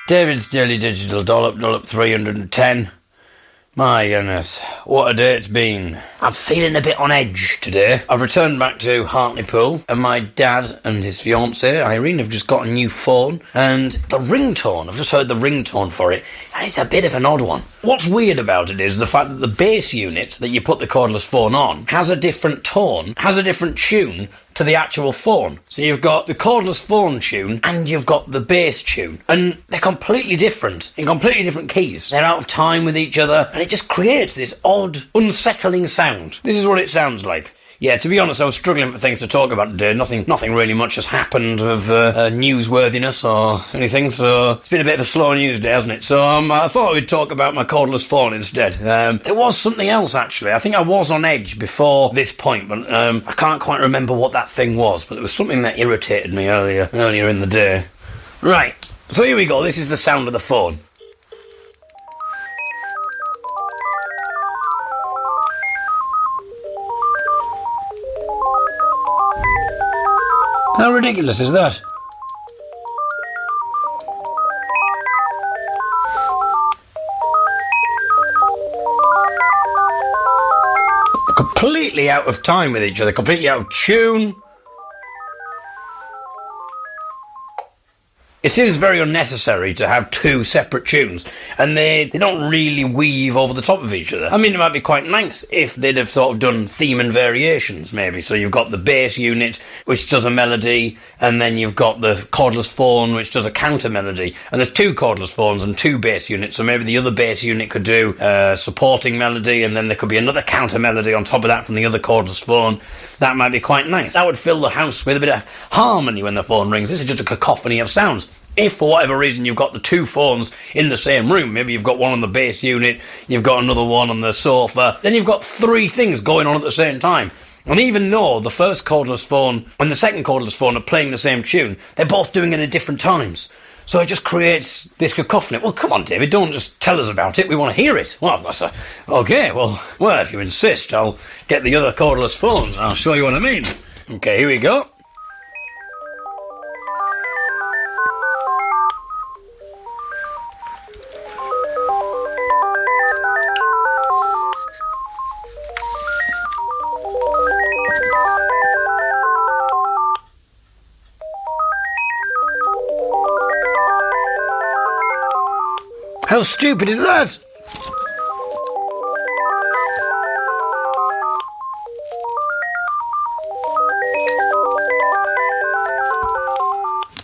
David's Daily Digital Dollop 310. My goodness, what a day it's been. I'm feeling a bit on edge today. I've returned back to Hartlepool, and my dad and his fiancée, Irene, have just got a new phone, and the ringtone, I've just heard the ringtone for it, and it's a bit of an odd one. What's weird about it is the fact that the base unit that you put the cordless phone on has a different tone, has a different tune to the actual phone. So you've got the cordless phone tune and you've got the bass tune, and they're completely different, in completely different keys. They're out of time with each other, and it just creates this odd, unsettling sound. This is what it sounds like. Yeah, to be honest, I was struggling for things to talk about today. Nothing really much has happened of newsworthiness or anything, so it's been a bit of a slow news day, hasn't it? So I thought we'd talk about my cordless phone instead. There was something else, actually. I think I was on edge before this point, but I can't quite remember what that thing was, but there was something that irritated me earlier in the day. Right, so here we go. This is the sound of the phone. How ridiculous is that? Completely out of time with each other, completely out of tune. It seems very unnecessary to have two separate tunes, and they don't really weave over the top of each other. I mean, it might be quite nice if they'd have sort of done theme and variations, maybe. So you've got the bass unit, which does a melody, and then you've got the cordless phone, which does a counter melody. And there's two cordless phones and two bass units, so maybe the other bass unit could do supporting melody, and then there could be another counter melody on top of that from the other cordless phone. That might be quite nice. That would fill the house with a bit of harmony when the phone rings. This is just a cacophony of sounds. If, for whatever reason, you've got the two phones in the same room, maybe you've got one on the bass unit, you've got another one on the sofa, then you've got three things going on at the same time. And even though the first cordless phone and the second cordless phone are playing the same tune, they're both doing it at different times. So it just creates this cacophony. Well, come on, David, don't just tell us about it. We want to hear it. Well, okay, well, if you insist, I'll get the other cordless phones and I'll show you what I mean. Okay, here we go. How stupid is that?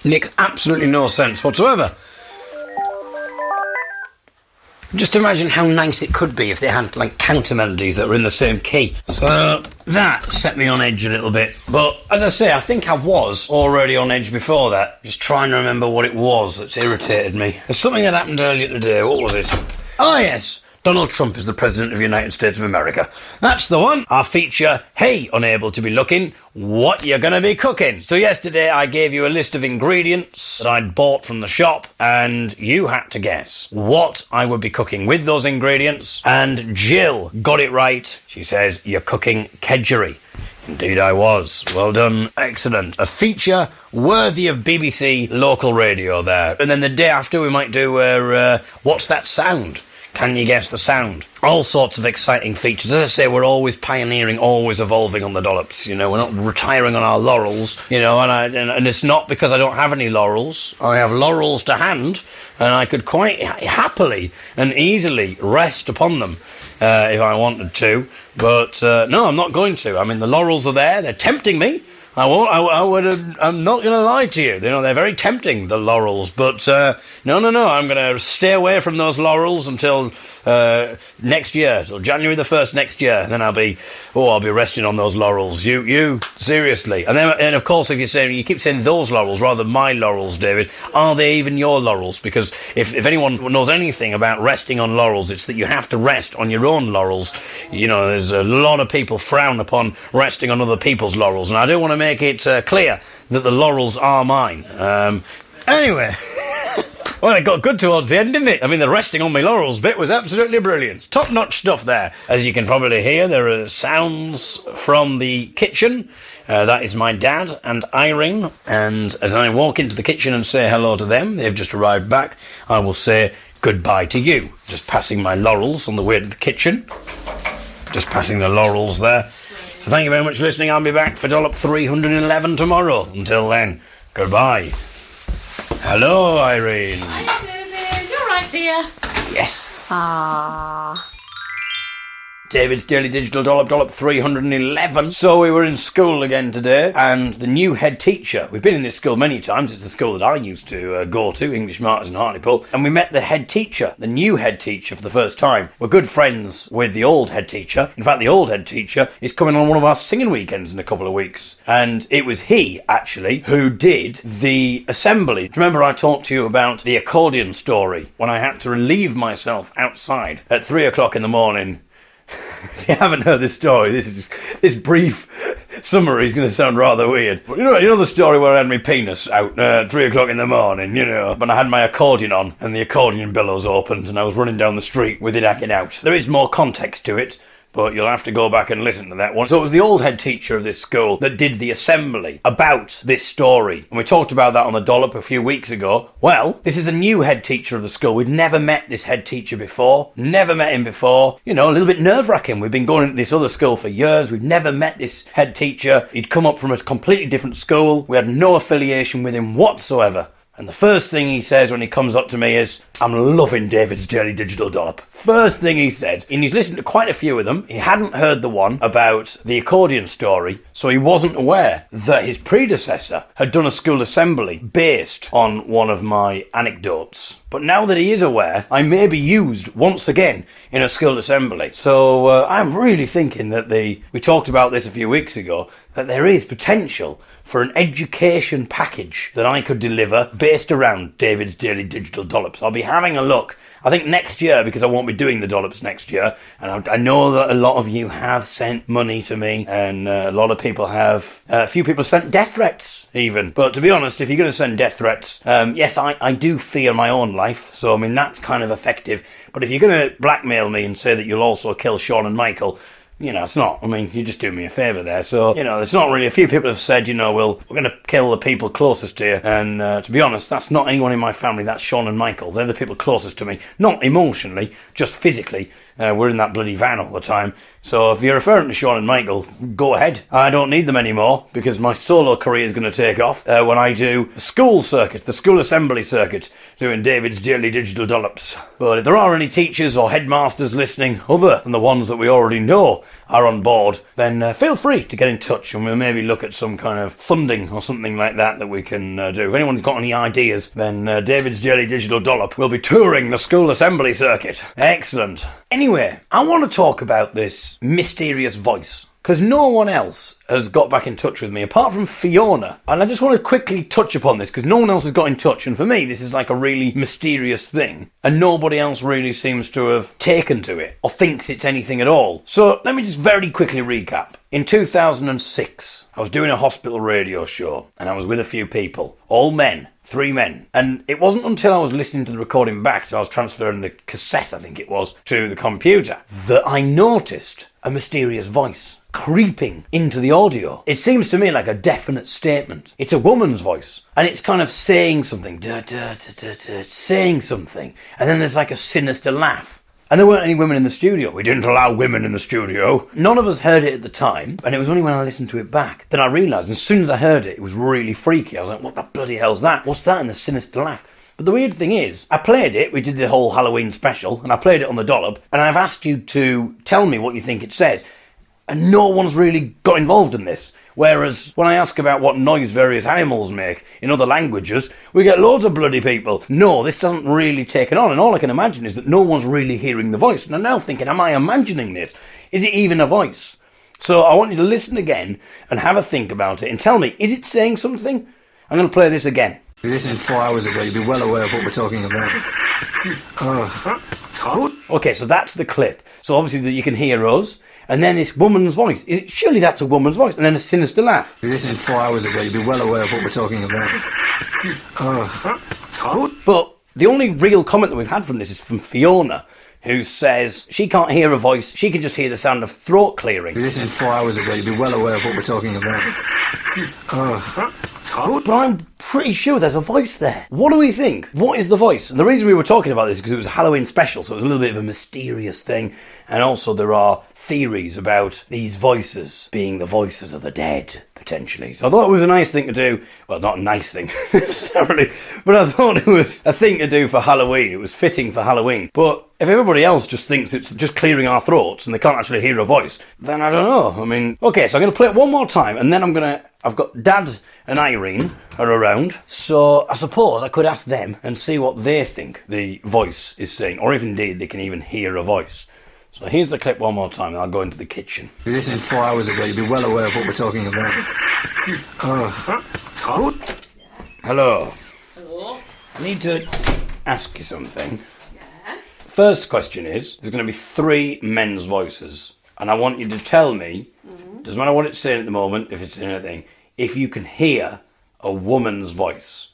Makes absolutely no sense whatsoever. Just imagine how nice it could be if they had, like, counter melodies that were in the same key. So that set me on edge a little bit. But, as I say, I think I was already on edge before that. Just trying to remember what it was that's irritated me. There's something that happened earlier today. What was it? Oh, yes. Donald Trump is the President of the United States of America. That's the one. Our feature, Hey, Unable to Be Looking, What You Gonna Be Cooking? So yesterday I gave you a list of ingredients that I'd bought from the shop, and you had to guess what I would be cooking with those ingredients. And Jill got it right. She says, you're cooking kedgeree. Indeed I was. Well done. Excellent. A feature worthy of BBC local radio there. And then the day after we might do What's That Sound? Can you guess the sound? All sorts of exciting features. As I say, we're always pioneering, always evolving on the Dollops. You know, we're not retiring on our laurels. You know, and it's not because I don't have any laurels. I have laurels to hand, and I could quite happily and easily rest upon them if I wanted to. But no, I'm not going to. I mean, the laurels are there. They're tempting me. I'm not going to lie to you. You know, they're very tempting, the laurels. But no. I'm going to stay away from those laurels until next year, so January the 1st next year. Then I'll be resting on those laurels. You seriously. And of course, if you keep saying those laurels rather than my laurels, David, are they even your laurels? Because if anyone knows anything about resting on laurels, it's that you have to rest on your own laurels. You know, there's a lot of people frown upon resting on other people's laurels, and I don't want to make it clear that the laurels are mine. Anyway, Well, it got good towards the end, didn't it? I mean, the resting on my laurels bit was absolutely brilliant. Top-notch stuff there. As you can probably hear, there are sounds from the kitchen. That is my dad and Irene. And as I walk into the kitchen and say hello to them, they've just arrived back, I will say goodbye to you. Just passing my laurels on the way to the kitchen. Just passing the laurels there. So thank you very much for listening. I'll be back for dollop 311 tomorrow. Until then, goodbye. Hello, Irene. Hi, David. You all right, dear? Yes. Ah. David's Daily Digital dollop 311. So we were in school again today, and the new head teacher, we've been in this school many times, it's the school that I used to go to, English Martyrs and Hartlepool, and we met the head teacher, the new head teacher for the first time. We're good friends with the old head teacher. In fact, the old head teacher is coming on one of our singing weekends in a couple of weeks, and it was he, actually, who did the assembly. Do you remember I talked to you about the accordion story, when I had to relieve myself outside at 3 o'clock in the morning? If you haven't heard this story, this brief summary is going to sound rather weird. But you know the story where I had my penis out at 3 o'clock in the morning, but I had my accordion on and the accordion billows opened and I was running down the street with it hacking out. There is more context to it, but you'll have to go back and listen to that one. So it was the old head teacher of this school that did the assembly about this story. And we talked about that on the dollop a few weeks ago. Well, this is the new head teacher of the school. We'd never met this head teacher before. Never met him before. A little bit nerve-wracking. We've been going to this other school for years. We've never met this head teacher. He'd come up from a completely different school. We had no affiliation with him whatsoever. And the first thing he says when he comes up to me is, I'm loving David's Daily Digital Dollop. First thing he said, and he's listened to quite a few of them. He hadn't heard the one about the accordion story, so he wasn't aware that his predecessor had done a school assembly based on one of my anecdotes. But now that he is aware, I may be used once again in a school assembly. So I'm really thinking that we talked about this a few weeks ago, that there is potential for an education package that I could deliver based around David's Daily Digital Dollops. I'll be having a look. I think next year, because I won't be doing the dollops next year, and I know that a lot of you have sent money to me, and a lot of people have, a few people sent death threats even. But to be honest, if you're going to send death threats, yes, I do fear my own life, so I mean that's kind of effective. But if you're going to blackmail me and say that you'll also kill Sean and Michael, it's not. I mean, you just do me a favour there. So, it's not really. A few people have said, we're going to kill the people closest to you. And to be honest, that's not anyone in my family. That's Sean and Michael. They're the people closest to me. Not emotionally, just physically. We're in that bloody van all the time. So if you're referring to Sean and Michael, go ahead. I don't need them anymore because my solo career is going to take off when I do the school circuit, the school assembly circuit, doing David's Daily Digital Dollops. But if there are any teachers or headmasters listening other than the ones that we already know are on board, then feel free to get in touch and we'll maybe look at some kind of funding or something like that we can do. If anyone's got any ideas, then David's Daily Digital Dollop will be touring the school assembly circuit. Excellent. Anyway, I want to talk about this mysterious voice, because no one else has got back in touch with me apart from Fiona. And I just want to quickly touch upon this because no one else has got in touch, and for me this is like a really mysterious thing and nobody else really seems to have taken to it or thinks it's anything at all. So let me just very quickly recap. In 2006 I was doing a hospital radio show and I was with a few people, all men, 3 men, and it wasn't until I was listening to the recording back, so I was transferring the cassette, I think it was, to the computer, that I noticed a mysterious voice creeping into the audio. It seems to me like a definite statement. It's a woman's voice, and it's kind of saying something, saying something, and then there's like a sinister laugh. And there weren't any women in the studio. We didn't allow women in the studio. None of us heard it at the time, and it was only when I listened to it back that I realised, as soon as I heard it, it was really freaky. I was like, what the bloody hell's that? What's that? And the sinister laugh. But the weird thing is, I played it, we did the whole Halloween special, and I played it on the dollop, and I've asked you to tell me what you think it says. And no one's really got involved in this. Whereas when I ask about what noise various animals make in other languages, we get loads of bloody people. No, this doesn't really take it on, and all I can imagine is that no one's really hearing the voice. And I'm now thinking, am I imagining this? Is it even a voice? So I want you to listen again and have a think about it and tell me, is it saying something? I'm going to play this again. If you listened 4 hours ago, you'd be well aware of what we're talking about. Okay, so that's the clip. So obviously that you can hear us. And then this woman's voice. Surely that's a woman's voice. And then a sinister laugh. If you listened 4 hours ago, you'd be well aware of what we're talking about. But The only real comment that we've had from this is from Fiona, who says she can't hear a voice, she can just hear the sound of throat clearing. If you listened 4 hours ago, you'd be well aware of what we're talking about. But I'm pretty sure there's a voice there. What do we think? What is the voice? And the reason we were talking about this is because it was a Halloween special, so it was a little bit of a mysterious thing. And also there are theories about these voices being the voices of the dead, potentially. So I thought it was a nice thing to do. Well, not a nice thing, necessarily, but I thought it was a thing to do for Halloween. It was fitting for Halloween. But if everybody else just thinks it's just clearing our throats and they can't actually hear a voice, then I don't know. I mean, okay, so I'm going to play it one more time, and then I've got Dad and Irene are around, so I suppose I could ask them and see what they think the voice is saying, or if indeed they can even hear a voice. So here's the clip one more time, and I'll go into the kitchen. If you listened 4 hours ago, you'd be well aware of what we're talking about. Hello. Hello. I need to ask you something. Yes. First question is, there's going to be 3 men's voices, and I want you to tell me, doesn't matter what it's saying at the moment, if it's anything, if you can hear a woman's voice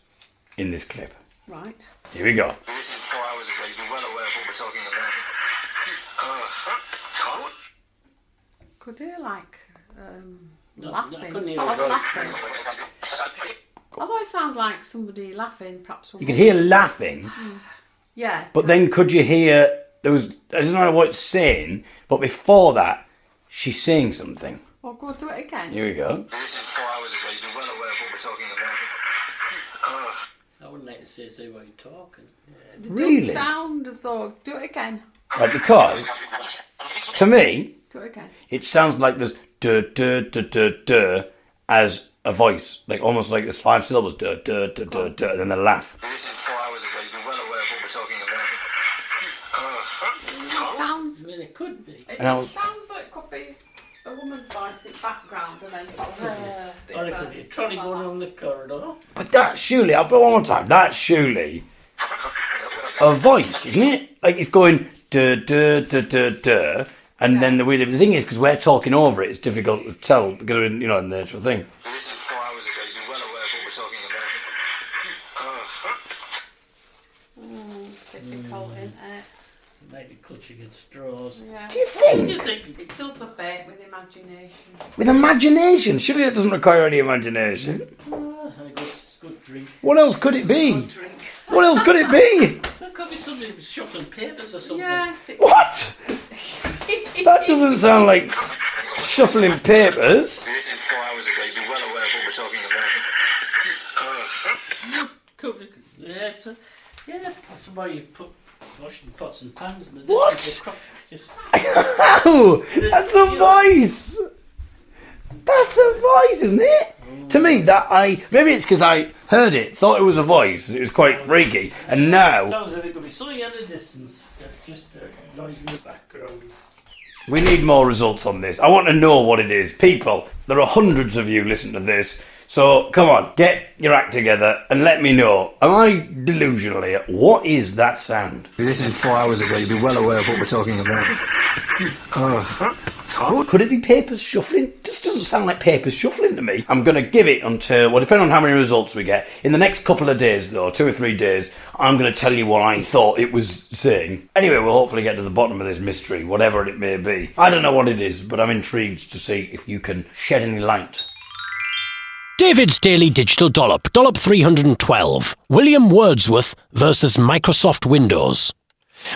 in this clip. Right. Here we go. If you listened 4 hours ago, you'd be well aware of what we're talking about. Could you like No, laughing? I couldn't hear Sort of a voice. laughing. Although it sounds like somebody laughing, perhaps. You can hear laughing, Yeah. but then could you hear, I don't know what it's saying, but before that, she's saying something. Or go do it again. Here we go. If you listened 4 hours ago, you'd be well aware of what we're talking about. I wouldn't like to say while you're talking. It Really? does sound as though. Do it again. Right, because, to me, Do it again. it sounds like there's duh, duh, duh, duh, duh, as a voice. Like, almost like there's 5 syllables, duh, duh, duh, duh, duh, and then the laugh. If you listened 4 hours ago, you'd be well aware of what we're talking about. It sounds. I mean, it could be. It And I just sounds like it could be a woman's voice in background and then sort of. Bit Or it of could be a trolley going along the corridor. But that's surely, I'll put it one more time, that's surely a voice, isn't it? Like, it's going duh, duh, duh, duh, duh, and then the thing is, because we're talking over it, it's difficult to tell, because, you know, in the actual thing. If you listened 4 hours ago, you'd be well aware of what we're talking about. It's difficult, isn't it? Maybe clutching at straws. Yeah. Do you What do think? you think? It does a bit with imagination. With imagination? Surely it doesn't require any imagination. A good drink. What else could it be? Drink. What else could it be? There could be somebody who's shuffling papers or something. Yes. It, What? That doesn't sound like shuffling papers. If you listened 4 hours ago, you'd be well aware of what we're talking about. Could be, yeah, possibly you put washing pots and pans in the What? distance. Just Oh, that's a voice. That's a voice, isn't it? To me, maybe it's because I heard it, thought it was a voice, it was quite freaky, and now sounds like it could be something at a distance. Just noise in the background. we need more results on this. I want to know what it is. People, there are hundreds of you listening to this, so come on, get your act together and let me know. Am I delusional here? What is that sound? If you listened 4 hours ago, you'd be well aware of what we're talking about. Could it be papers shuffling? This doesn't sound like papers shuffling to me. I'm going to give it until, well, depending on how many results we get. In the next couple of days, though, 2 or 3 days, I'm going to tell you what I thought it was saying. Anyway, we'll hopefully get to the bottom of this mystery, whatever it may be. I don't know what it is, but I'm intrigued to see if you can shed any light. David's Daily Digital Dollop, Dollop 312. William Wordsworth versus Microsoft Windows.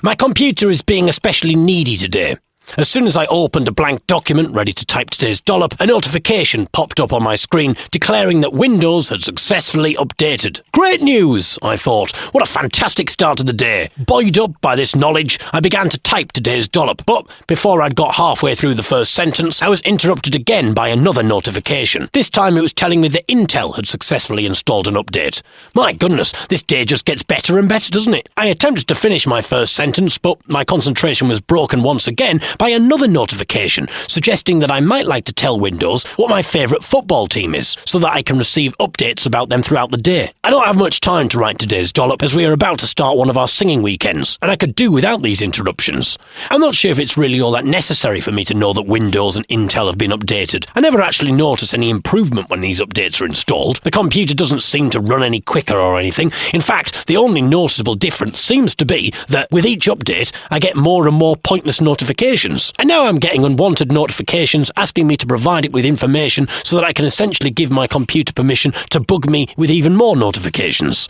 My computer is being especially needy today. As soon as I opened a blank document ready to type today's dollop, a notification popped up on my screen declaring that Windows had successfully updated. Great news, I thought. What a fantastic start to the day. Buoyed up by this knowledge, I began to type today's dollop, but before I'd got halfway through the first sentence, I was interrupted again by another notification. This time it was telling me that Intel had successfully installed an update. My goodness, this day just gets better and better, doesn't it? I attempted to finish my first sentence, but my concentration was broken once again by another notification suggesting that I might like to tell Windows what my favourite football team is, so that I can receive updates about them throughout the day. I don't have much time to write today's dollop, as we are about to start one of our singing weekends, and I could do without these interruptions. I'm not sure if it's really all that necessary for me to know that Windows and Intel have been updated. I never actually notice any improvement when these updates are installed. The computer doesn't seem to run any quicker or anything. In fact, the only noticeable difference seems to be that with each update, I get more and more pointless notifications. And now I'm getting unwanted notifications asking me to provide it with information so that I can essentially give my computer permission to bug me with even more notifications.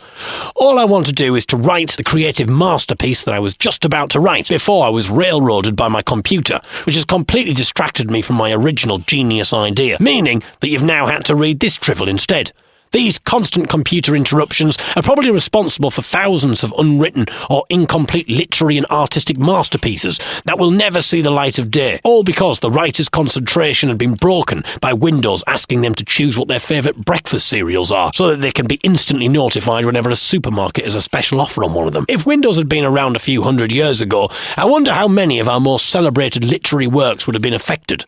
All I want to do is to write the creative masterpiece that I was just about to write before I was railroaded by my computer, which has completely distracted me from my original genius idea, meaning that you've now had to read this drivel instead. These constant computer interruptions are probably responsible for thousands of unwritten or incomplete literary and artistic masterpieces that will never see the light of day, all because the writer's concentration had been broken by Windows asking them to choose what their favourite breakfast cereals are, so that they can be instantly notified whenever a supermarket has a special offer on one of them. If Windows had been around a few hundred years ago, I wonder how many of our most celebrated literary works would have been affected.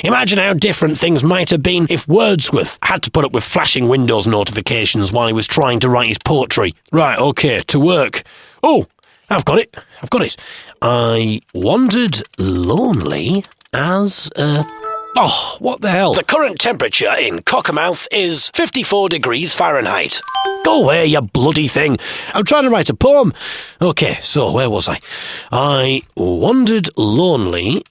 Imagine how different things might have been if Wordsworth had to put up with flashing Windows notifications while he was trying to write his poetry. Right, okay, to work. Oh, I've got it. I wandered lonely as a... Oh, what the hell? The current temperature in Cockermouth is 54 degrees Fahrenheit. Go away, you bloody thing. I'm trying to write a poem. Okay, so where was I? I wandered lonely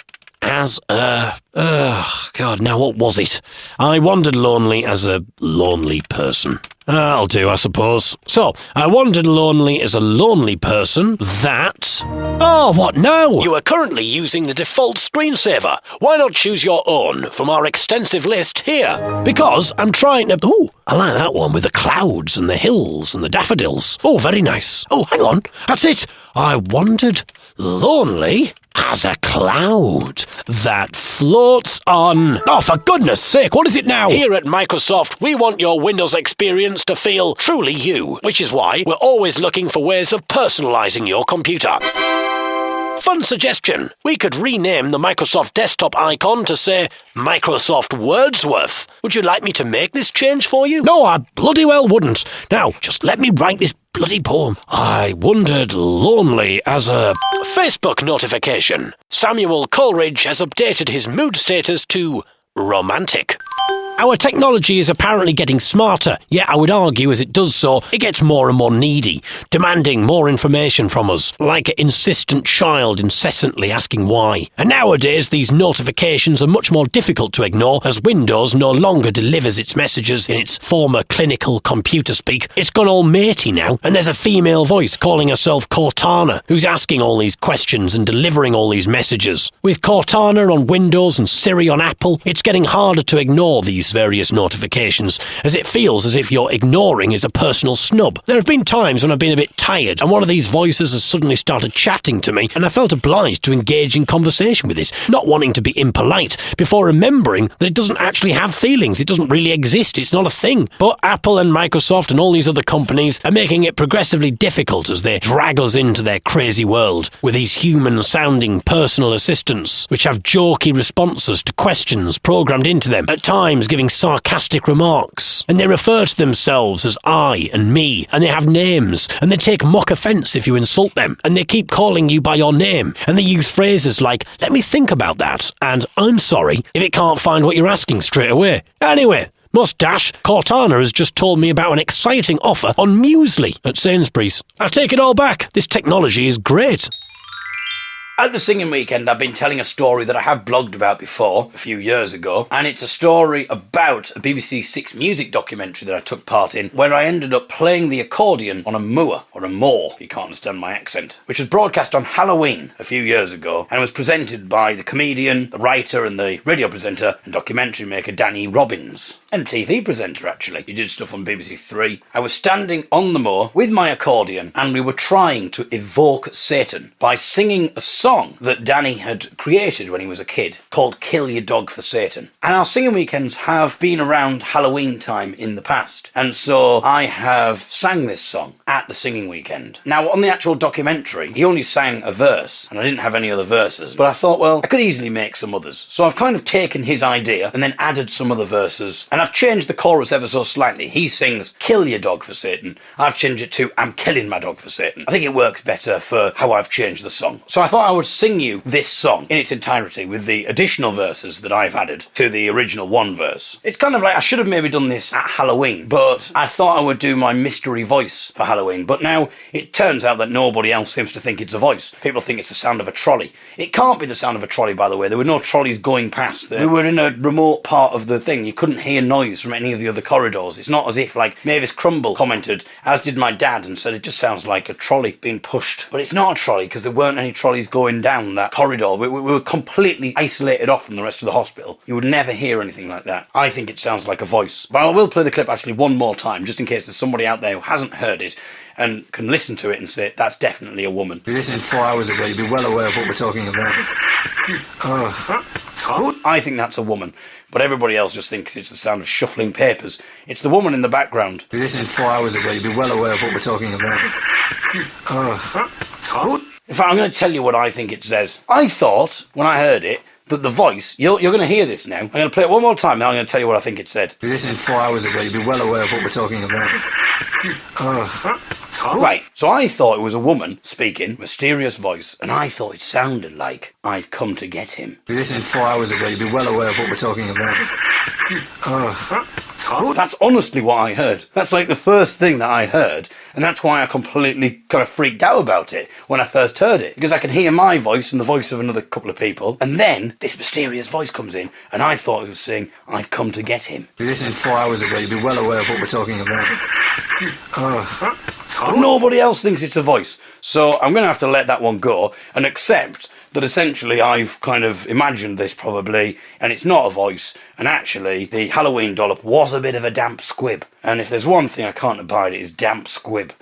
as a... God, now what was it? I wandered lonely as a lonely person. That'll do, I suppose. So, I wandered lonely as a lonely person that... Oh, what now? You are currently using the default screensaver. Why not choose your own from our extensive list here? Because I'm trying to... Oh, I like that one with the clouds and the hills and the daffodils. Oh, very nice. Oh, hang on. That's it. I wandered lonely as a cloud that floats on... Oh, for goodness sake, what is it now? Here at Microsoft, we want your Windows experience to feel truly you, which is why we're always looking for ways of personalising your computer. Fun suggestion. We could rename the Microsoft desktop icon to, say, Microsoft Wordsworth. Would you like me to make this change for you? No, I bloody well wouldn't. Now, just let me write this bloody poem. I wandered lonely as a... Facebook notification. Samuel Coleridge has updated his mood status to romantic. Our technology is apparently getting smarter, yet I would argue as it does so, it gets more and more needy, demanding more information from us, like an insistent child incessantly asking why. And nowadays, these notifications are much more difficult to ignore, as Windows no longer delivers its messages in its former clinical computer speak. It's gone all matey now, and there's a female voice calling herself Cortana, who's asking all these questions and delivering all these messages. With Cortana on Windows and Siri on Apple, it's getting harder to ignore these various notifications, as it feels as if your ignoring is a personal snub. There have been times when I've been a bit tired and one of these voices has suddenly started chatting to me, and I felt obliged to engage in conversation with it, not wanting to be impolite, before remembering that it doesn't actually have feelings. It doesn't really exist. It's not a thing. But Apple and Microsoft and all these other companies are making it progressively difficult as they drag us into their crazy world with these human-sounding personal assistants, which have jokey responses to questions programmed into them, at times giving sarcastic remarks, and they refer to themselves as I and me, and they have names, and they take mock offence if you insult them, and they keep calling you by your name, and they use phrases like, let me think about that, and I'm sorry, if it can't find what you're asking straight away. Anyway, Mustache, Cortana has just told me about an exciting offer on muesli at Sainsbury's. I take it all back. This technology is great. At the singing weekend, I've been telling a story that I have blogged about before, a few years ago, and it's a story about a BBC Six Music documentary that I took part in, where I ended up playing the accordion on a moor, or a moor, if you can't understand my accent, which was broadcast on Halloween a few years ago, and was presented by the comedian, the writer, and the radio presenter and documentary maker Danny Robbins. And TV presenter, actually. He did stuff on BBC Three. I was standing on the moor with my accordion, and we were trying to evoke Satan by singing a song song that Danny had created when he was a kid called Kill Your Dog for Satan. And our singing weekends have been around Halloween time in the past. And so I have sang this song at the singing weekend. Now, on the actual documentary, he only sang a verse, and I didn't have any other verses. But I thought, well, I could easily make some others. So I've kind of taken his idea and then added some other verses. And I've changed the chorus ever so slightly. He sings, kill your dog for Satan. I've changed it to, I'm killing my dog for Satan. I think it works better for how I've changed the song. So I thought I would sing you this song in its entirety with the additional verses that I've added to the original one verse. It's kind of like, I should have maybe done this at Halloween, but I thought I would do my mystery voice for Halloween. But now it turns out that nobody else seems to think it's a voice. People think it's the sound of a trolley. It can't be the sound of a trolley, by the way. There were no trolleys going past there. We were in a remote part of the thing. You couldn't hear noise from any of the other corridors. It's not as if, like, Mavis Crumble commented, as did my dad, and said it just sounds like a trolley being pushed. But it's not a trolley, because there weren't any trolleys going down that corridor. We were completely isolated off from the rest of the hospital. You would never hear anything like that. I think it sounds like a voice. But I will play the clip actually one more time, just in case there's somebody out there who hasn't heard it and can listen to it and say, that's definitely a woman. If you listened 4 hours ago, you'd be well aware of what we're talking about. I think that's a woman, but everybody else just thinks it's the sound of shuffling papers. It's the woman in the background. If you listened 4 hours ago, you'd be well aware of what we're talking about. In fact, I'm going to tell you what I think it says. I thought, when I heard it, that the voice, you're going to hear this now. I'm going to play it one more time, and I'm going to tell you what I think it said. If you listened 4 hours ago, you'd be well aware of what we're talking about. Right, so I thought it was a woman speaking, mysterious voice, and I thought it sounded like, I've come to get him. If you listened 4 hours ago, you'd be well aware of what we're talking about. That's honestly what I heard. That's like the first thing that I heard, and that's why I completely kind of freaked out about it when I first heard it, because I could hear my voice and the voice of another couple of people, and then this mysterious voice comes in, and I thought it was saying, I've come to get him. If you listened 4 hours ago, you'd be well aware of what we're talking about. But nobody else thinks it's a voice, so I'm going to have to let that one go and accept that essentially I've kind of imagined this probably, and it's not a voice, and actually the Halloween dollop was a bit of a damp squib. And if there's one thing I can't abide, it is damp squib.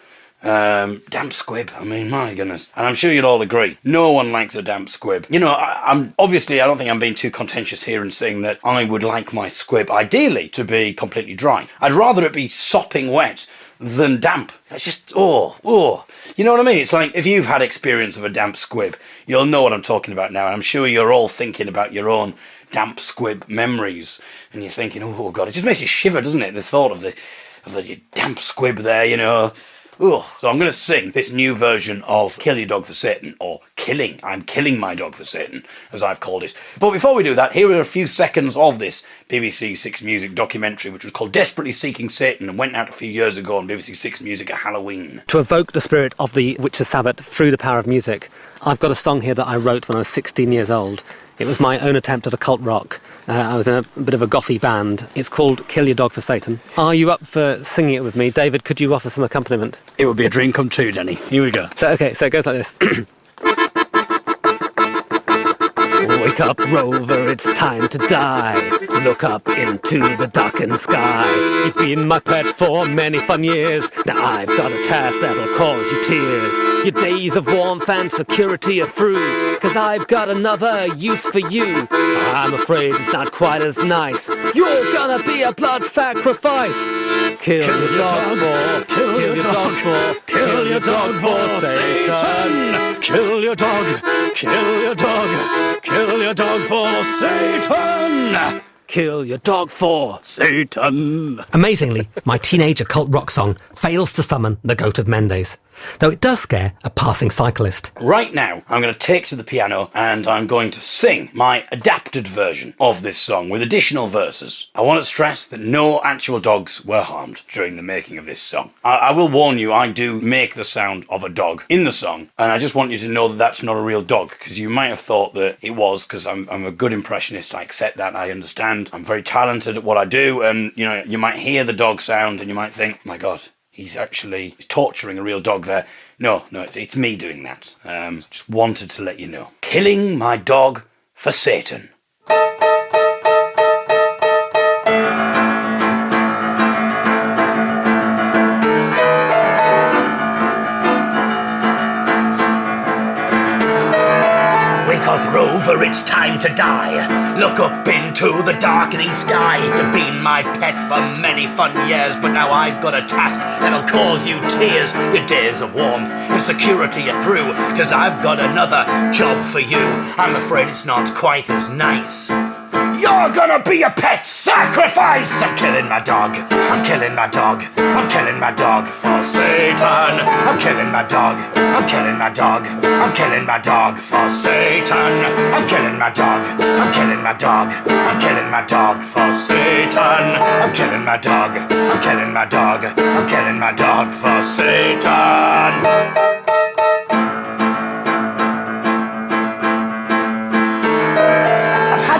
Damp squib, I mean, my goodness. And I'm sure you'll all agree, no one likes a damp squib. You know, I'm obviously, I don't think I'm being too contentious here in saying that I would like my squib, ideally, to be completely dry. I'd rather it be sopping wet than damp. It's just, oh. You know what I mean? It's like, if you've had experience of a damp squib, you'll know what I'm talking about now. And I'm sure you're all thinking about your own damp squib memories. And you're thinking, oh God, it just makes you shiver, doesn't it? The thought of the damp squib there, you know. Ugh. So I'm going to sing this new version of Kill Your Dog for Satan, or I'm killing my dog for Satan, as I've called it. But before we do that, here are a few seconds of this BBC Six Music documentary, which was called Desperately Seeking Satan, and went out a few years ago on BBC Six Music at Halloween. To evoke the spirit of the Witches' Sabbath through the power of music, I've got a song here that I wrote when I was 16 years old. It was my own attempt at occult rock. I was in a bit of a gothy band. It's called Kill Your Dog for Satan. Are you up for singing it with me? David, could you offer some accompaniment? It would be a dream come true, Danny. Here we go. So it goes like this. Wake up, Rover, it's time to die. Look up into the darkened sky. You've been my pet for many fun years. Now I've got a task that'll cause you tears. Your days of warmth and security are through, 'cause I've got another use for you. I'm afraid it's not quite as nice. You're gonna be a blood sacrifice. Kill your dog for, kill your dog for, kill your dog for Satan. Kill your dog, kill your dog, kill your dog for Satan. Kill your dog for Satan. Amazingly, my teenage occult rock song fails to summon the Goat of Mendes, though it does scare a passing cyclist. Right now, I'm going to take to the piano and I'm going to sing my adapted version of this song with additional verses. I want to stress that no actual dogs were harmed during the making of this song. I will warn you, I do make the sound of a dog in the song, and I just want you to know that that's not a real dog, because you might have thought that it was, because I'm a good impressionist. I accept that, I understand. I'm very talented at what I do, and you know, you might hear the dog sound and you might think, my God, he's torturing a real dog there. No, it's me doing that. Just wanted to let you know. Killing my dog for Satan. up, Rover, it's time to die. Look up into the darkening sky. You've been my pet for many fun years, but now I've got a task that'll cause you tears. Your days of warmth and security are through, 'cause I've got another job for you. I'm afraid it's not quite as nice. You're gonna be a pet sacrifice! I'm killing my dog. I'm killing my dog. I'm killing my dog for Satan. I'm killing my dog. I'm killing my dog. I'm killing my dog for Satan. I'm killing my dog. I'm killing my dog. I'm killing my dog for Satan. I'm killing my dog. I'm killing my dog. I'm killing my dog for Satan.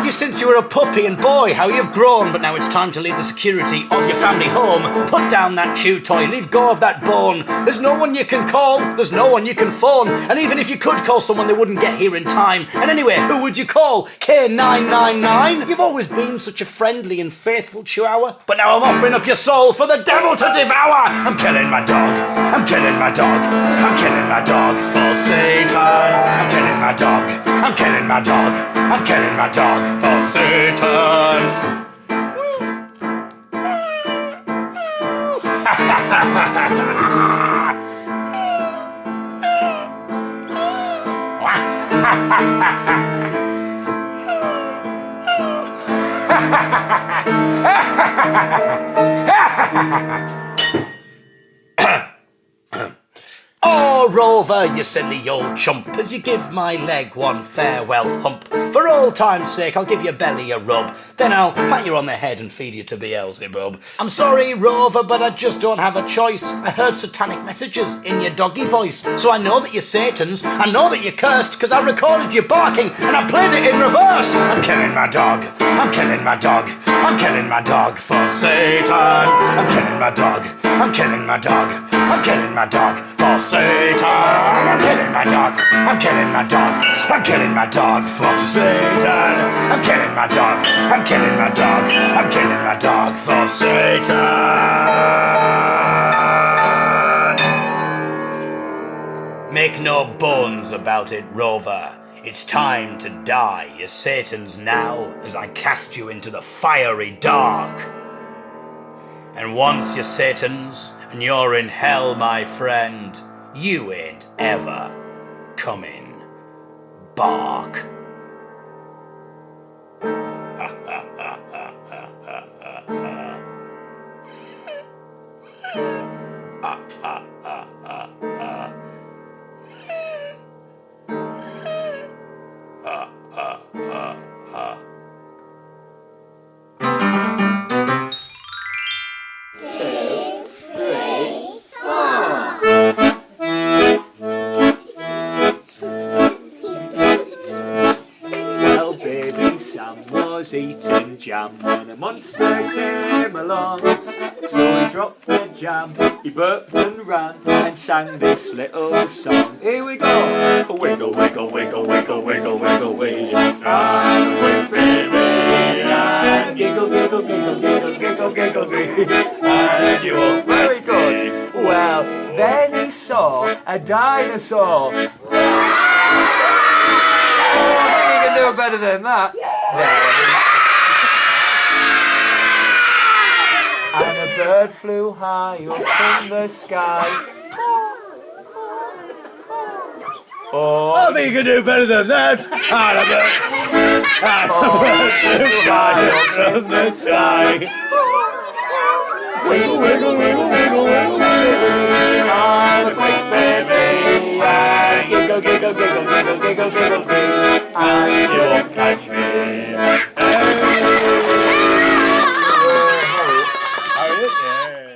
Since you were a puppy, and boy, how you've grown, but now it's time to leave the security of your family home. Put down that chew toy, leave go of that bone. There's no one you can call, there's no one you can phone, and even if you could call someone, they wouldn't get here in time. And anyway, who would you call? K999? You've always been such a friendly and faithful chihuahua, but now I'm offering up your soul for the devil to devour. I'm killing my dog. I'm killing my dog. I'm killing my dog for Satan. I'm killing my dog. I'm killing my dog. I'm killing my dog for Satan. Oh, Rover, you silly old chump, as you give my leg one farewell hump. For old time's sake, I'll give your belly a rub, then I'll pat you on the head and feed you to Beelzebub. I'm sorry, Rover, but I just don't have a choice. I heard satanic messages in your doggy voice, so I know that you're Satan's, I know that you're cursed, 'cause I recorded you barking and I played it in reverse. I'm killing my dog. I'm killing my dog. I'm killing my dog for Satan. I'm killing my dog. I'm killing my dog. I'm killing my dog for Satan. I'm killing my dog. I'm killing my dog. I'm killing my dog for Satan. I'm killing my dog. I'm killing my dog. I'm killing my dog for Satan. Make no bones about it, Rover. It's time to die. You're Satan's now as I cast you into the fiery dark. And once you're Satan's and you're in hell, my friend, you ain't ever coming back. Eating jam when a monster came along. So he dropped the jam, he burped and ran and sang this little song. Here we go. Wiggle, wiggle, wiggle, wiggle, wiggle, wiggle, wiggle. And wiggle, and giggle, giggle, giggle, giggle, giggle, giggle, giggle. And you all very good. Well, then he saw a dinosaur. Oh, I think you can do better than that. And a bird flew high up in the sky. Oh, I think you can do better than that. And a bird flew high up in the sky. Wiggle, wiggle, wiggle, wiggle, wiggle, wiggle. I'm a quick baby. And giggle, giggle, giggle, giggle, giggle, giggle, giggle. And you won't catch me.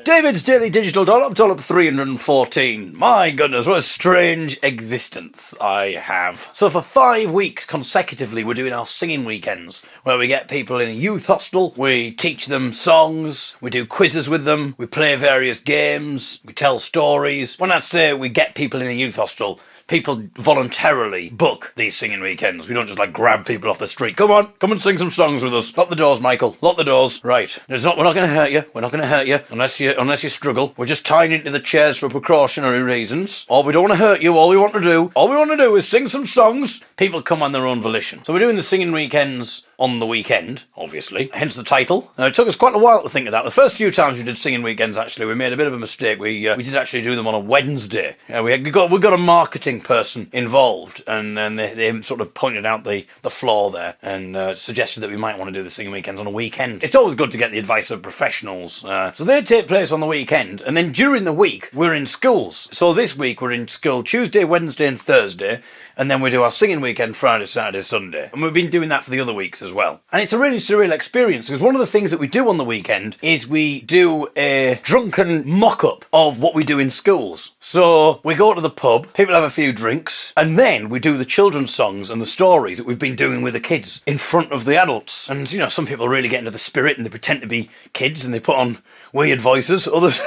David's Daily Digital Dollop 314. My goodness, what a strange existence I have. So for 5 weeks consecutively, we're doing our singing weekends, where we get people in a youth hostel, we teach them songs, we do quizzes with them, we play various games, we tell stories. When I say we get people in a youth hostel, people voluntarily book these singing weekends. We don't just grab people off the street. Come on, come and sing some songs with us. Lock the doors, Michael. Lock the doors. Right. We're not going to hurt you. We're not going to hurt you unless you unless you struggle. We're just tying into the chairs for precautionary reasons. Or we don't want to hurt you. All we want to do is sing some songs. People come on their own volition. So we're doing the singing weekends on the weekend, obviously. Hence the title. Now, it took us quite a while to think of that. The first few times we did singing weekends, actually, we made a bit of a mistake. We did actually do them on a Wednesday. We got a marketing person involved, and they sort of pointed out the flaw there and suggested that we might want to do the singing weekends on a weekend. It's always good to get the advice of professionals. So they take place on the weekend, and then during the week, we're in schools. So this week, we're in school Tuesday, Wednesday, and Thursday, and then we do our singing weekend Friday, Saturday, Sunday. And we've been doing that for the other weeks as well. And it's a really surreal experience, because one of the things that we do on the weekend is we do a drunken mock-up of what we do in schools. So we go to the pub, people have a few drinks, and then we do the children's songs and the stories that we've been doing with the kids in front of the adults. And, you know, some people really get into the spirit and they pretend to be kids and they put on weird voices. Others...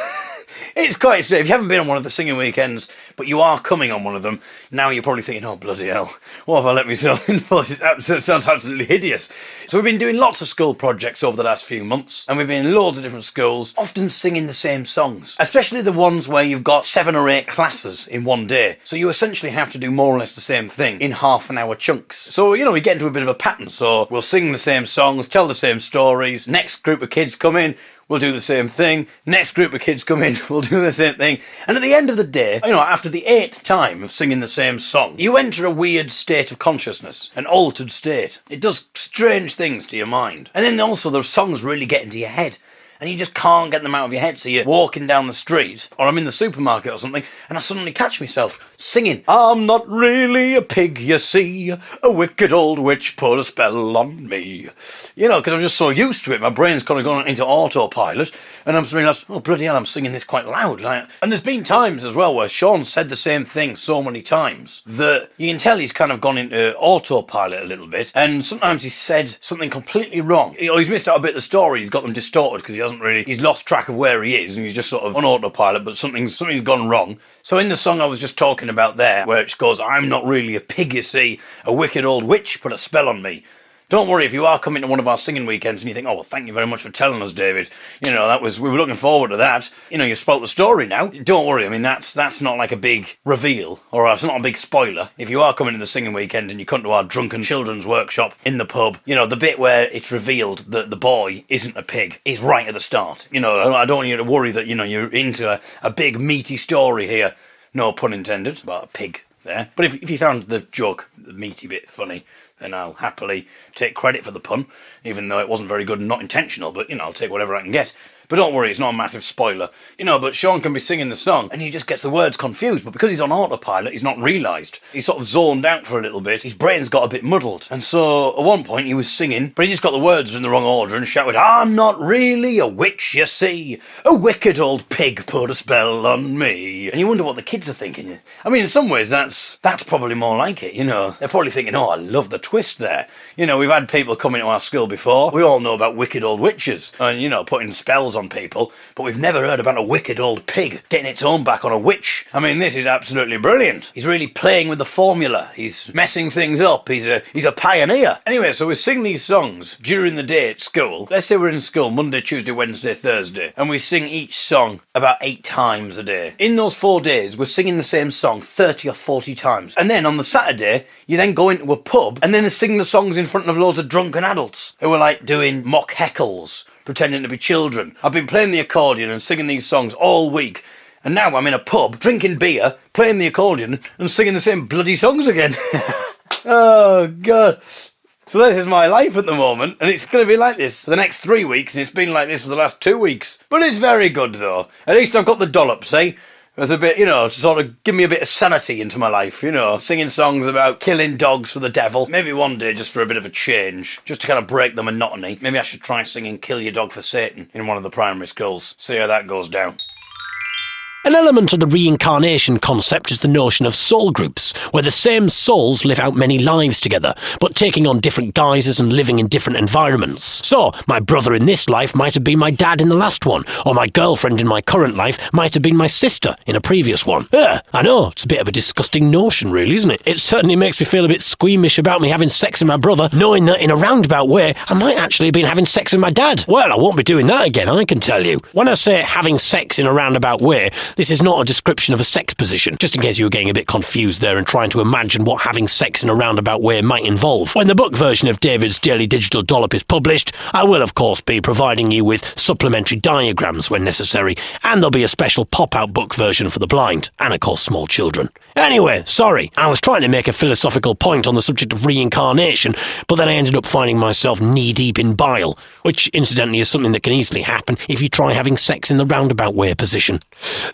It's quite strange. If you haven't been on one of the singing weekends, but you are coming on one of them, now you're probably thinking, oh, bloody hell, what have I let myself in for? It sounds absolutely hideous. So we've been doing lots of school projects over the last few months, and we've been in loads of different schools, often singing the same songs, especially the ones where you've got 7 or 8 classes in one day. So you essentially have to do more or less the same thing in half-an-hour chunks. So, you know, we get into a bit of a pattern. So we'll sing the same songs, tell the same stories, next group of kids come in, we'll do the same thing. Next group of kids come in, we'll do the same thing. And at the end of the day, you know, after the 8th time of singing the same song, you enter a weird state of consciousness, an altered state. It does strange things to your mind. And then also those songs really get into your head. And you just can't get them out of your head. So you're walking down the street, or I'm in the supermarket or something, and I suddenly catch myself singing, I'm not really a pig, you see, a wicked old witch put a spell on me. You know, because I'm just so used to it, my brain's kind of gone into autopilot, and I'm realised, oh, bloody hell, I'm singing this quite loud. And there's been times as well where Sean said the same thing so many times that you can tell he's kind of gone into autopilot a little bit, and sometimes he's said something completely wrong. He's missed out a bit of the story, he's got them distorted because he's lost track of where he is, and he's just sort of on autopilot, but something's gone wrong. So in the song I was just talking about there, where it goes, I'm not really a pig, you see, a wicked old witch put a spell on me. Don't worry if you are coming to one of our singing weekends and you think, oh, well, thank you very much for telling us, David. You know, we were looking forward to that. You know, you spoilt the story now. Don't worry, I mean, that's not like a big reveal, or it's not a big spoiler. If you are coming to the singing weekend and you come to our drunken children's workshop in the pub, you know, the bit where it's revealed that the boy isn't a pig is right at the start. You know, I don't want you to worry that, you know, you're into a big meaty story here. No pun intended, about a pig there. But if you found the joke, the meaty bit, funny, then I'll happily take credit for the pun, even though it wasn't very good and not intentional, but, you know, I'll take whatever I can get. But don't worry, it's not a massive spoiler. You know, but Sean can be singing the song and he just gets the words confused, but because he's on autopilot, he's not realised. He's sort of zoned out for a little bit, his brain's got a bit muddled. And so, at one point, he was singing, but he just got the words in the wrong order and shouted, I'm not really a witch, you see, a wicked old pig put a spell on me. And you wonder what the kids are thinking. I mean, in some ways, that's probably more like it, you know. They're probably thinking, oh, I love the twist there. You know, we've had people come into our school before. We all know about wicked old witches and, you know, putting spells on people, but we've never heard about a wicked old pig getting its own back on a witch. I mean, this is absolutely brilliant. He's really playing with the formula. He's messing things up. He's a pioneer. Anyway, so we sing these songs during the day at school. Let's say we're in school Monday, Tuesday, Wednesday, Thursday, and we sing each song about 8 times a day. In those 4 days, we're singing the same song 30 or 40 times. And then on the Saturday, you then go into a pub and then sing the songs in front of loads of drunken adults who are like doing mock heckles, pretending to be children. I've been playing the accordion and singing these songs all week, and now I'm in a pub, drinking beer, playing the accordion, and singing the same bloody songs again. Oh, God. So this is my life at the moment, and it's going to be like this for the next 3 weeks, and it's been like this for the last 2 weeks. But it's very good, though. At least I've got the dollops, eh? There's a bit, you know, to sort of give me a bit of sanity into my life, you know, singing songs about killing dogs for the devil. Maybe one day just for a bit of a change, just to kind of break the monotony. Maybe I should try singing Kill Your Dog for Satan in one of the primary schools. See how that goes down. An element of the reincarnation concept is the notion of soul groups, where the same souls live out many lives together, but taking on different guises and living in different environments. So, my brother in this life might have been my dad in the last one, or my girlfriend in my current life might have been my sister in a previous one. I know, it's a bit of a disgusting notion really, isn't it? It certainly makes me feel a bit squeamish about me having sex with my brother, knowing that in a roundabout way, I might actually have been having sex with my dad. Well, I won't be doing that again, I can tell you. When I say having sex in a roundabout way, this is not a description of a sex position, just in case you were getting a bit confused there and trying to imagine what having sex in a roundabout way might involve. When the book version of David's Daily Digital Dollop is published, I will of course be providing you with supplementary diagrams when necessary, and there'll be a special pop-out book version for the blind, and of course small children. Anyway, sorry, I was trying to make a philosophical point on the subject of reincarnation, but then I ended up finding myself knee-deep in bile, which incidentally is something that can easily happen if you try having sex in the roundabout way position.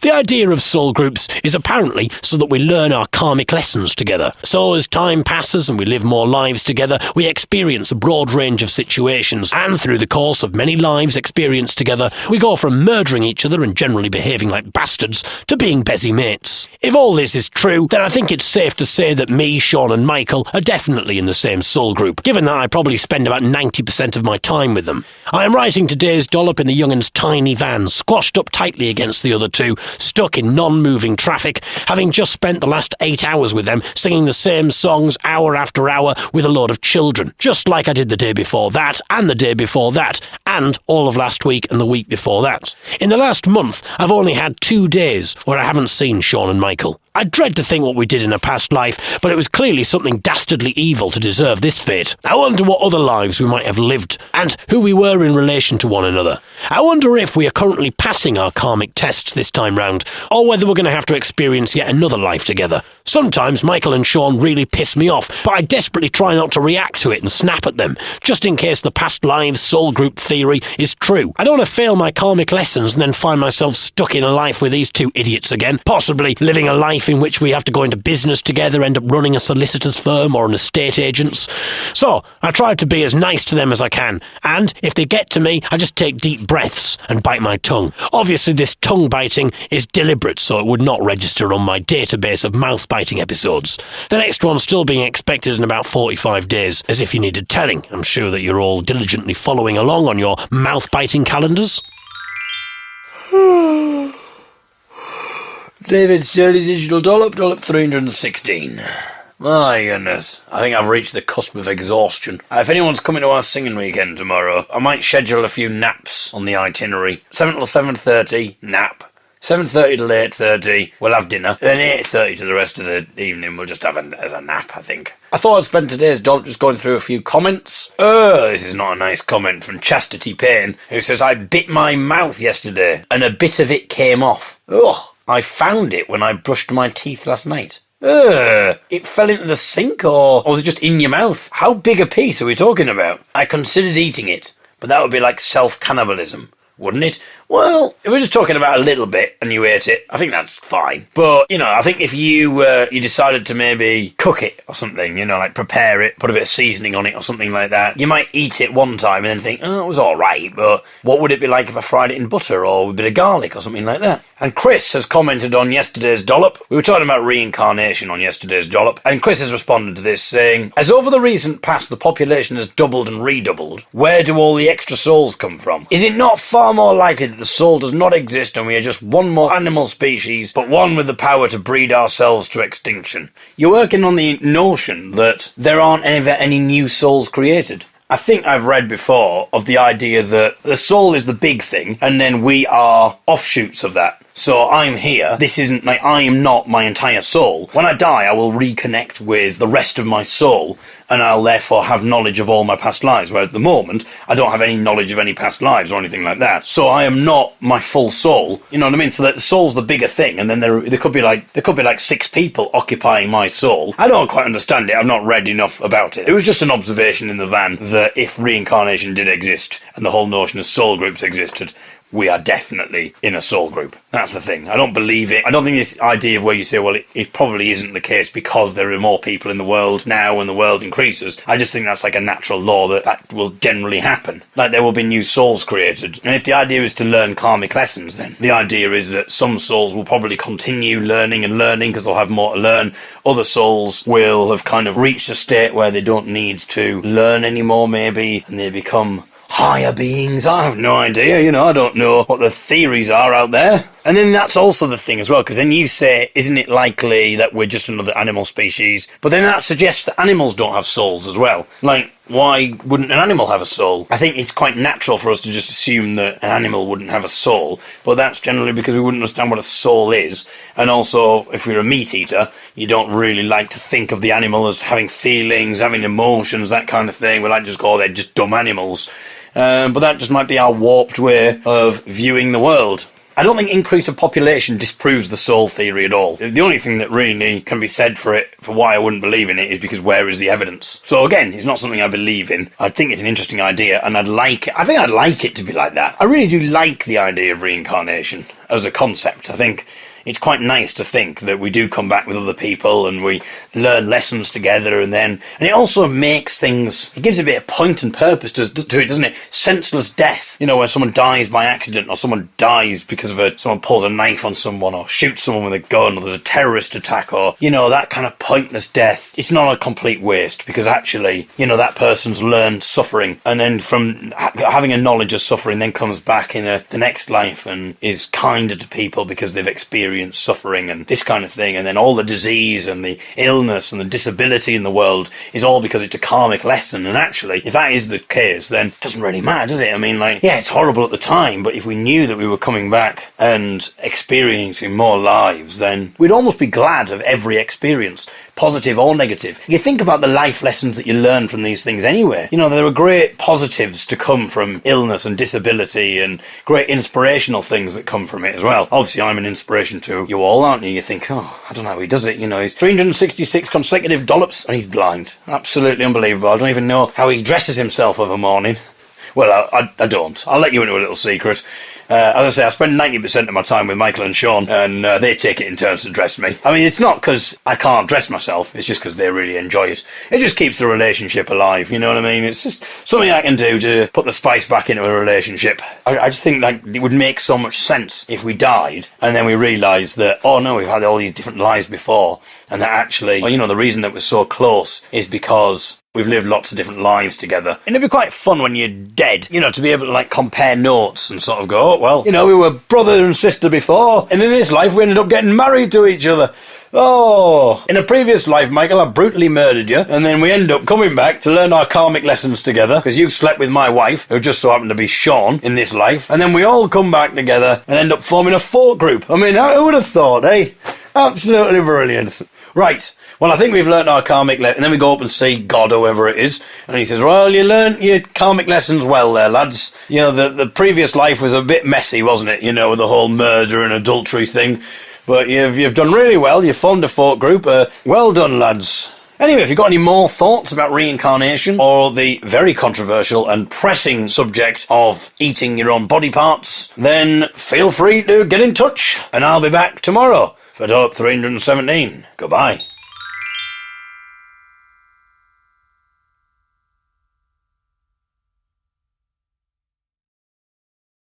The idea of soul groups is apparently so that we learn our karmic lessons together. So as time passes and we live more lives together, we experience a broad range of situations, and through the course of many lives experienced together, we go from murdering each other and generally behaving like bastards to being busy mates. If all this is true, then I think it's safe to say that me, Sean and Michael are definitely in the same soul group, given that I probably spend about 90% of my time with them. I am writing today's dollop in the young'un's tiny van, squashed up tightly against the other two, stuck in non-moving traffic, having just spent the last 8 hours with them, singing the same songs hour after hour with a load of children, just like I did the day before that, and the day before that, and all of last week and the week before that. In the last month, I've only had 2 days where I haven't seen Sean and Michael. I dread to think what we did in a past life, but it was clearly something dastardly evil to deserve this fate. I wonder what other lives we might have lived, and who we were in relation to one another. I wonder if we are currently passing our karmic tests this time round, or whether we're going to have to experience yet another life together. Sometimes Michael and Sean really piss me off, but I desperately try not to react to it and snap at them, just in case the past lives soul group theory is true. I don't want to fail my karmic lessons and then find myself stuck in a life with these two idiots again, possibly living a life in which we have to go into business together, end up running a solicitor's firm or an estate agent's. So, I try to be as nice to them as I can, and if they get to me, I just take deep breaths and bite my tongue. Obviously, this tongue biting is deliberate, so it would not register on my database of mouth biting episodes. The next one's still being expected in about 45 days, as if you needed telling. I'm sure that you're all diligently following along on your mouth biting calendars. David's Daily Digital Dollop, Dollop 316. My goodness, I think I've reached the cusp of exhaustion. If anyone's coming to our singing weekend tomorrow, I might schedule a few naps on the itinerary. 7 till 7:30, nap. 7:30 till 8:30, we'll have dinner. Then 8:30 to the rest of the evening, we'll just have as a nap, I think. I thought I'd spend today's dollop just going through a few comments. This is not a nice comment from Chastity Payne, who says, I bit my mouth yesterday, and a bit of it came off. Ugh, I found it when I brushed my teeth last night. It fell into the sink, or was it just in your mouth? How big a piece are we talking about? I considered eating it, but that would be like self-cannibalism, wouldn't it? Well, if we're just talking about a little bit and you ate it, I think that's fine. But, you know, I think if you decided to maybe cook it or something, you know, like prepare it, put a bit of seasoning on it or something like that, you might eat it one time and then think, oh, it was all right, but what would it be like if I fried it in butter or with a bit of garlic or something like that? And Chris has commented on yesterday's dollop. We were talking about reincarnation on yesterday's dollop, and Chris has responded to this saying, as over the recent past the population has doubled and redoubled, where do all the extra souls come from? Is it not far more likely that the soul does not exist and we are just one more animal species, but one with the power to breed ourselves to extinction? You're working on the notion that there aren't ever any new souls created. I think I've read before of the idea that the soul is the big thing, and then we are offshoots of that. So I'm here, this isn't like, I am not my entire soul. When I die, I will reconnect with the rest of my soul, and I'll therefore have knowledge of all my past lives, whereas at the moment, I don't have any knowledge of any past lives or anything like that. So I am not my full soul, you know what I mean? So that the soul's the bigger thing, and then there could be like 6 people occupying my soul. I don't quite understand it, I've not read enough about it. It was just an observation in the van that if reincarnation did exist, and the whole notion of soul groups existed, we are definitely in a soul group. That's the thing. I don't believe it. I don't think this idea of where you say, well, it probably isn't the case because there are more people in the world now and the world increases. I just think that's like a natural law that will generally happen. Like there will be new souls created. And if the idea is to learn karmic lessons, then the idea is that some souls will probably continue learning and learning because they'll have more to learn. Other souls will have kind of reached a state where they don't need to learn anymore, maybe, and they become higher beings. I have no idea, I don't know what the theories are out there. And then that's also the thing as well, because then you say, isn't it likely that we're just another animal species? But then that suggests that animals don't have souls as well. Like, why wouldn't an animal have a soul? I think it's quite natural for us to just assume that an animal wouldn't have a soul, but that's generally because we wouldn't understand what a soul is. And also, if we're a meat eater, you don't really like to think of the animal as having feelings, having emotions, that kind of thing. We like to just go, they're just dumb animals. But that just might be our warped way of viewing the world. I don't think increase of population disproves the soul theory at all. The only thing that really can be said for why I wouldn't believe in it is because where is the evidence? So again, it's not something I believe in. I think it's an interesting idea and I think I'd like it to be like that. I really do like the idea of reincarnation as a concept. I think it's quite nice to think that we do come back with other people and we learn lessons together and it also makes things, it gives a bit of point and purpose to it, doesn't it? Senseless death, where someone dies by accident or someone dies because of someone pulls a knife on someone or shoots someone with a gun or there's a terrorist attack or, that kind of pointless death. It's not a complete waste because actually, that person's learned suffering and then from having a knowledge of suffering then comes back in the next life and is kinder to people because they've experienced suffering and this kind of thing, and then all the disease and the illness and the disability in the world is all because it's a karmic lesson. And actually, if that is the case, then it doesn't really matter, does it? I mean, yeah, it's horrible at the time, but if we knew that we were coming back and experiencing more lives, then we'd almost be glad of every experience, positive or negative. You think about the life lessons that you learn from these things anyway. There are great positives to come from illness and disability and great inspirational things that come from it as well. Obviously, I'm an inspiration to you all, aren't you? You think, I don't know how he does it. He's 366 consecutive dollops and he's blind. Absolutely unbelievable. I don't even know how he dresses himself of a morning. Well, I don't. I'll let you into a little secret. As I say, I spend 90% of my time with Michael and Sean, and they take it in turns to dress me. I mean, it's not because I can't dress myself, it's just because they really enjoy it. It just keeps the relationship alive, you know what I mean? It's just something I can do to put the spice back into a relationship. I just think it would make so much sense if we died, and then we realised that, oh no, we've had all these different lives before, and that actually, the reason that we're so close is because we've lived lots of different lives together. And it'd be quite fun when you're dead, to be able to compare notes and sort of go, oh, well, we were brother and sister before, and in this life we ended up getting married to each other. Oh, in a previous life, Michael, I brutally murdered you, and then we end up coming back to learn our karmic lessons together, because you slept with my wife, who just so happened to be Sean, in this life, and then we all come back together and end up forming a folk group. I mean, who would have thought, eh? Absolutely brilliant. Right. Well, I think we've learnt our karmic lesson, and then we go up and see God, whoever it is, and he says, well, you learnt your karmic lessons well there, lads. The previous life was a bit messy, wasn't it, with the whole murder and adultery thing, but you've done really well, you've formed a folk group, well done, lads. Anyway, if you've got any more thoughts about reincarnation, or the very controversial and pressing subject of eating your own body parts, then feel free to get in touch, and I'll be back tomorrow for Dolop 317. Goodbye.